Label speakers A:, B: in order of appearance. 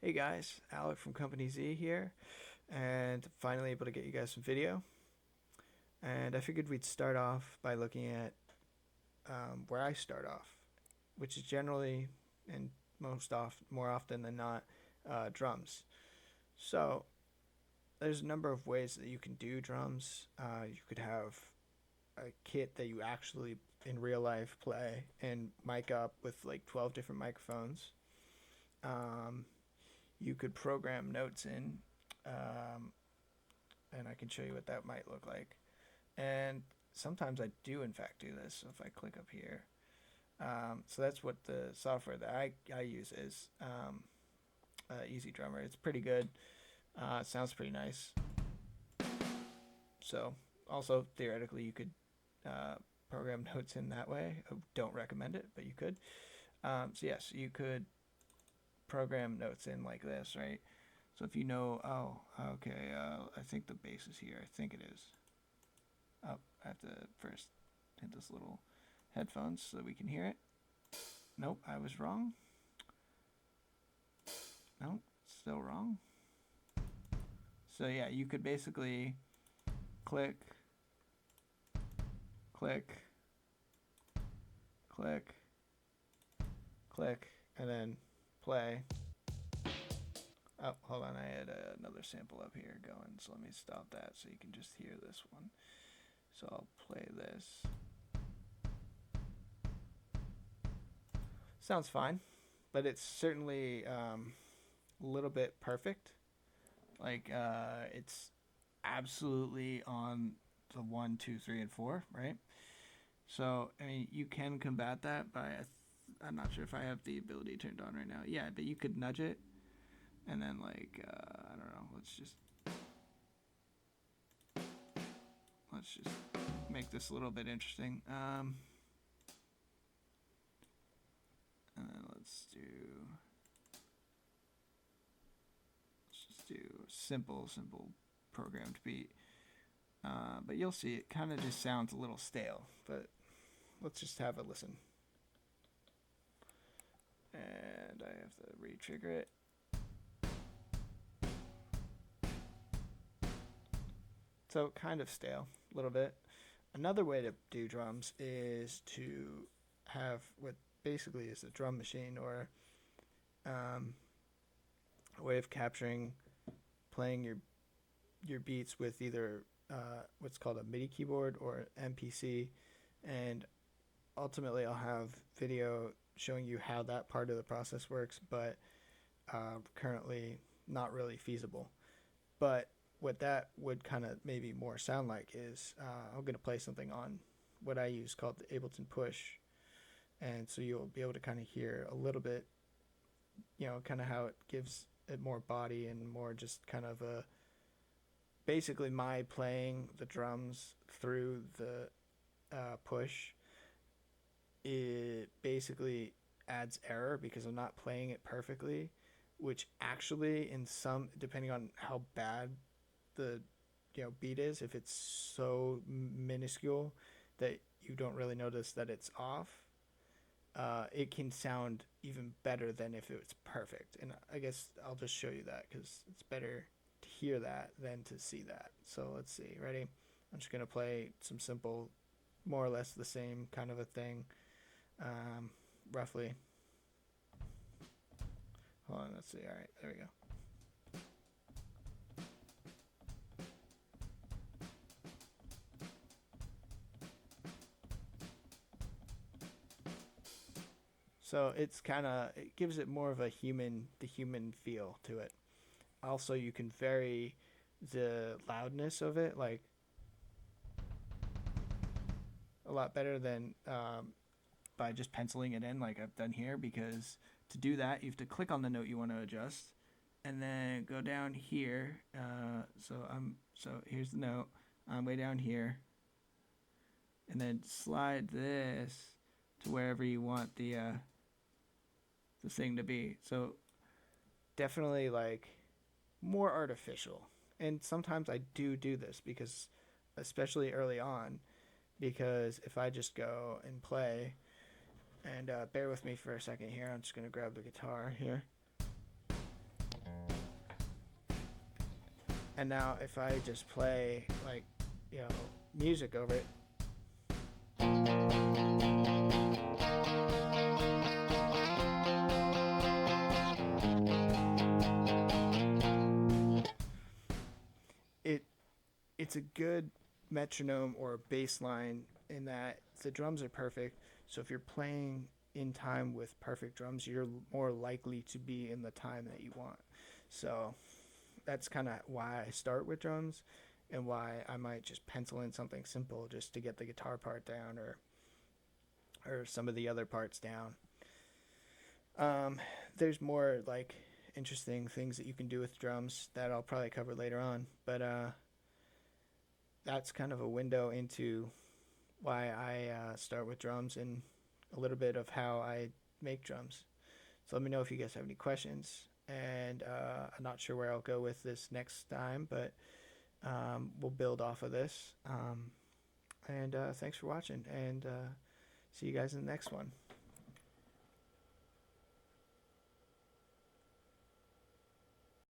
A: Hey guys, Alec from Company Z here, and finally able to get you guys some video. And I figured we'd start off by looking at where I start off, which is generally and more often than not, drums. So there's a number of ways that you can do drums. You could have a kit that you actually in real life play and mic up with like 12 different microphones. Um, you could program notes in, um, and I can show you what that might look like. And sometimes I do, in fact, do this. So if I click up here, so that's what the software that I use is Easy Drummer. It's pretty good. It sounds pretty nice. So also theoretically, you could uh, program notes in that way. I don't recommend it, but you could. So yes, you could program notes in like this, right? So if you know, oh, okay, I think the bass is here. I think it is. Oh, I have to first hit this little headphones so that we can hear it. Nope, I was wrong. Nope, still wrong. So yeah, you could basically click, click, click, click, and then play. Oh, hold on, I had another sample up here going, so let me stop that so you can just hear this one. So I'll play this. Sounds fine, but it's certainly a little bit perfect. Like it's absolutely on the one, two, three, and four, right? So I mean, you can combat that by I'm not sure if I have the ability turned on right now. Yeah, but you could nudge it, and then like I don't know. Let's just make this a little bit interesting. And then let's just do simple programmed beat. But you'll see it kind of just sounds a little stale. But let's just have a listen. And I have to re-trigger it. So kind of stale, a little bit. Another way to do drums is to have what basically is a drum machine or um, a way of capturing, playing your beats with either what's called a MIDI keyboard or MPC, and ultimately I'll have video showing you how that part of the process works, but currently not really feasible. But what that would kind of maybe more sound like is I'm going to play something on what I use called the Ableton Push, and so you'll be able to kind of hear a little bit, kind of how it gives it more body and more just kind of a basically my playing the drums through the push. It basically adds error because I'm not playing it perfectly, which actually in some depending on how bad the beat is, if it's so minuscule that you don't really notice that it's off, it can sound even better than if it's perfect. And I guess I'll just show you that because it's better to hear that than to see that. So let's see. Ready? I'm just gonna play some simple, more or less the same kind of a thing, um, roughly. Hold on. Let's see. All right, there we go. So it gives it more of the human feel to it. Also, you can vary the loudness of it, like a lot better than by just penciling it in, like I've done here. Because to do that, you have to click on the note you want to adjust, and then go down here. So here's the note. I'm way down here, and then slide this to wherever you want the thing to be. So definitely like more artificial. And sometimes I do this because, especially early on, because if I just go and play, and bear with me for a second here, I'm just going to grab the guitar here. And now if I just play like, you know, music over it, it it's a good metronome or bass line in that the drums are perfect. So if you're playing in time with perfect drums, you're more likely to be in the time that you want. So that's kind of why I start with drums and why I might just pencil in something simple just to get the guitar part down or some of the other parts down. Um, there's more like interesting things that you can do with drums that I'll probably cover later on, but that's kind of a window into why I start with drums and a little bit of how I make drums. So let me know if you guys have any questions. And I'm not sure where I'll go with this next time, but we'll build off of this. And thanks for watching, and see you guys in the next one.